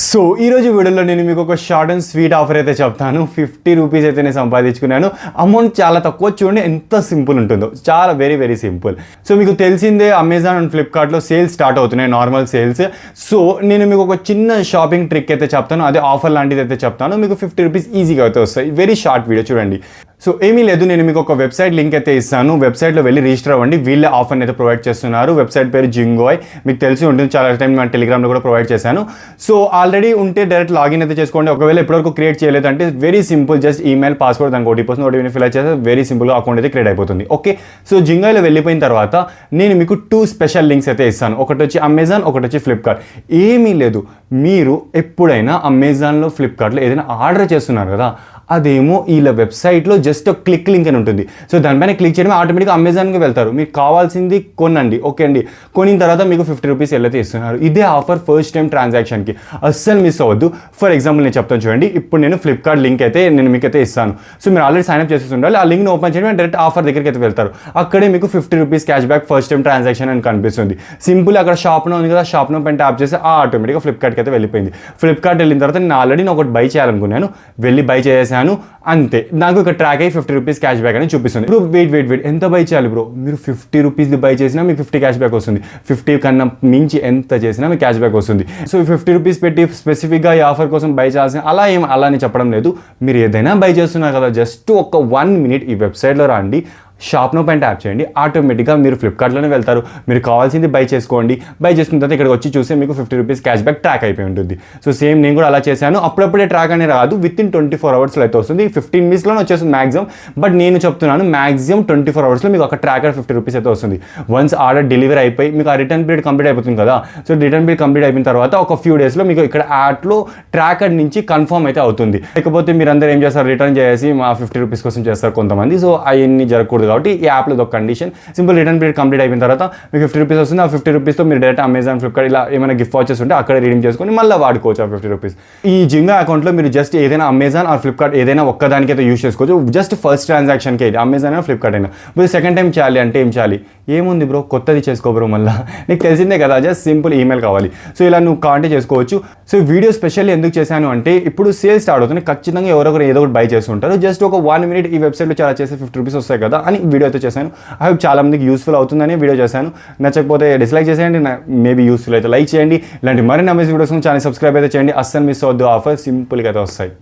So ఈరోజు వీడియోలో నేను మీకు ఒక షార్ట్ అండ్ స్వీట్ ఆఫర్ అయితే చెప్తాను. 50 రూపీస్ అయితే నేను సంపాదించుకున్నాను. అమౌంట్ చాలా తక్కువ, చూడండి ఎంత సింపుల్ ఉంటుందో, చాలా వెరీ వెరీ సింపుల్. సో మీకు తెలిసిందే అమెజాన్ అండ్ ఫ్లిప్కార్ట్లో సేల్స్ స్టార్ట్ అవుతున్నాయి, నార్మల్ సేల్స్. సో నేను మీకు ఒక చిన్న షాపింగ్ ట్రిక్ అయితే చెప్తాను, అదే ఆఫర్ లాంటిది అయితే చెప్తాను. మీకు 50 రూపీస్ ఈజీగా అయితే వస్తాయి. వెరీ షార్ట్ వీడియో చూడండి. సో ఏమీ లేదు, నేను మీకు ఒక వెబ్సైట్ లింక్ అయితే ఇస్తాను. వెబ్సైట్లో వెళ్ళి రిజిస్టర్ అవ్వండి. వీళ్ళే ఆఫర్ని అయితే ప్రొవైడ్ చేస్తున్నారు. వెబ్సైట్ పేరు జింగోయ్, మీకు తెలిసి ఉంటుంది, చాలా టైం నేను టెలిగ్రామ్లో కూడా ప్రొవైడ్ చేశాను. సో ఆల్రెడీ ఉంటే డైరెక్ట్ లాగిన్ అయితే చేసుకోండి. ఒకవేళ ఎప్పటివరకు క్రియేట్ చేయలేదు అంటే very simple, just email, password, దానికి ఓటీపీ ఫిల్ చేస్తే వెరీ సింపుల్గా అకౌంట్ అయితే క్రియేట్ అయిపోతుంది. ఓకే, సో జింగోయ్లో వెళ్ళిపోయిన తర్వాత నేను మీకు 2 స్పెషల్ లింక్స్ అయితే ఇస్తాను. ఒకటి వచ్చి అమెజాన్, ఒకటి వచ్చి ఫ్లిప్కార్ట్. ఏమీ లేదు, మీరు ఎప్పుడైనా అమెజాన్లో ఫ్లిప్కార్ట్లో ఏదైనా ఆర్డర్ చేస్తున్నారు కదా, అదేమో వీళ్ళ వెబ్సైట్లో జస్ట్ క్లిక్ లింక్ అని ఉంటుంది. సో దానిపైన క్లిక్ చేయడం ఆటోమేటిక్గా అమెజాన్కి వెళ్తారు. మీకు కావాల్సింది కొనండి. ఓకే అండి, కొనిన తర్వాత మీకు 50 రూపీస్ వెళ్ళైతే ఇస్తున్నారు. ఇదే ఆఫర్ ఫస్ట్ టైం ట్రాన్సాక్షన్కి, అస్సలు మిస్ అవ్వద్దు. ఫర్ ఎగ్జాంపుల్ నేను చెప్తాను చూడండి. ఇప్పుడు నేను ఫ్లిప్కార్ట్ లింక్ అయితే నేను మీకు అయితే ఇస్తాను. సో మీరు ఆల్రెడీ సైన్అప్ చేసేసి ఉండాలి. ఆ లింక్ని ఓపెన్ చేయడం డైరెక్ట్ ఆఫర్ దగ్గరికి అయితే వెళ్తారు. అక్కడే మీకు 50 rupees cash back first time transaction అని కనిపిస్తుంది. సింపుల్ అక్కడ షాప్లో ఉంది కదా, షాప్లో పైన ట్యాప్ చేసి ఆటోమేటిక్గా ఫ్లిప్కార్ట్కి అయితే వెళ్ళిపోయింది. ఫ్లిప్కార్ట్ వెళ్ళిన తర్వాత నేను ఆల్రెడీ ఒకటి బై చేయాలనుకున్నాను, వెళ్ళి బై చేసేసాను. అంతే, నాకు ఇక్కడ ట్రాక్ అయ్యి 50 రూపీస్ క్యాష్ బ్యాక్ అని చూపిస్తుంది. ఇప్పుడు వెయిట్ ఎంత బై చేయాలి బ్రో? మీరు 50 రూపీస్ది బై చేసినా మీకు 50 క్యాష్ బ్యాక్ వస్తుంది. 50 కన్నా మించి ఎంత చేసినా మీకు క్యాష్ బ్యాక్ వస్తుంది. సో 50 రూపీస్ పెట్టి స్పెసిఫిక్గా ఈ ఆఫర్ కోసం బై చేయాల్సిన అలా అని చెప్పడం లేదు. మీరు ఏదైనా బై చేస్తున్నారు కదా, జస్ట్ ఒక 1 మినిట్ ఈ వెబ్సైట్లో రండి, షాప్లో పైన ట్యాప్ చేయండి, ఆటోమేటిక్గా మీరు ఫ్లిప్కార్ట్లోనే వెళ్తారు. మీరు కావాల్సింది బై చేసుకోండి. బై చేసుకున్న తర్వాత ఇక్కడికి వచ్చి చూస్తే మీకు 50 రూపీస్ క్యాష్ బ్యాక్ ట్రాక్ అయిపోయి ఉంటుంది. సో సేమ్ నేను కూడా అలా చేశాను. అప్పుడప్పుడే ట్రాక్ అనేది రాదు, విత్ ఇన్ 24 అవర్స్లో అయితే వస్తుంది. 15 మినిట్స్లోనే వచ్చేస్తుంది మ్యాక్సిమం. బట్ నేను చెప్తున్నాను మ్యాక్సిమం 24 అవర్స్లో మీకు ఒక ట్రాక్ 50 రూపీస్ అయితే వస్తుంది. వన్స్ ఆర్డర్ డెలివరీ అయిపోయి మీకు ఆ రిటర్న్ పీరియడ్ కంప్లీట్ అయిపోతుంది కదా. సో రిటర్న్ పీరియడ్ కంప్లీట్ అయిపోయిన తర్వాత ఒక ఫ్యూ డేస్లో మీకు ఇక్కడ యాప్లో ట్రాకర్ నుంచి కన్ఫర్మ్ అయితే అవుతుంది. లేకపోతే మీరు అందరూ ఏం చేస్తారు, రిటర్న్ చేసి మా 50 రూపీస్ కోసం చేస్తారు కొంతమంది. సో అవన్నీ జరగకూడదు కాబట్టి ఈ యాప్లో ఒక condition, simple return period complete అయిపోయిన తర్వాత మీకు 50 రూపీస్ వస్తుంది. ఆ 50 రూపీస్తో మీరు డైరెక్ట్ అమెజాన్, ఫ్లిప్కార్ట్ ఇలా ఏమైనా గిఫ్ట్ వాచెస్ ఉంటే అక్కడ రీడింగ్ చేసుకొని మళ్ళీ వాడుకోవచ్చు ఆ 50 రూపీస్. ఈ జింగా అకౌంట్లో మీరు జస్ట్ ఏదైనా అమెజాన్ ఆర్ ఫ్లిప్కార్ట్ ఏదైనా ఒక్కదానికి అయితే యూస్ చేసుకోవచ్చు. జస్ట్ ఫస్ట్ ట్రాన్సాక్షన్కి అయితే అమెజాన్ అయినా ఫ్లిప్కార్ట్ అయినా. మీరు సెకండ్ టైం చేయాలి అంటే ఏం చేయాలి? ఏముంది బ్రో, కొత్తది చేసుకో బ్రో, మళ్ళీ నీకు తెలిసిందే కదా, జస్ట్ సింపుల్ ఈమెయిల్ కావాలి. సో ఇలా నువ్వు కాంటాక్ట్ చేసుకోవచ్చు. సో వీడియో స్పెషల్లీ ఎందుకు చేశాను అంటే ఇప్పుడు సేల్ స్టార్ట్ అవుతుంది, ఖచ్చితంగా ఎవరొకరు ఏదో ఒకటి బై చేస్తుంటారు. జస్ట్ ఒక 1 మినిట్ ఈ వెబ్సైట్లో చాలా చేస్తే 50 రూపీస్ వస్తాయి కదా అని వీడియో అయితే చేశాను. ఐ హోప్ చాలా మందికి యూస్ఫుల్ అవుతుందని వీడియో చేశాను. నచ్చకపోతే డిస్లైక్ చేసేయండి, మేబీ యూస్ఫుల్ అయితే లైక్ చేయండి. ఇలాంటి మరిన్ని అమేజింగ్ వీడియోస్ ఛానల్ సబ్స్క్రైబ్ అయితే చేయండి. అస్సలు మిస్ అవద్దు, ఆఫర్ సింపుల్గా అయితే వస్తాయి.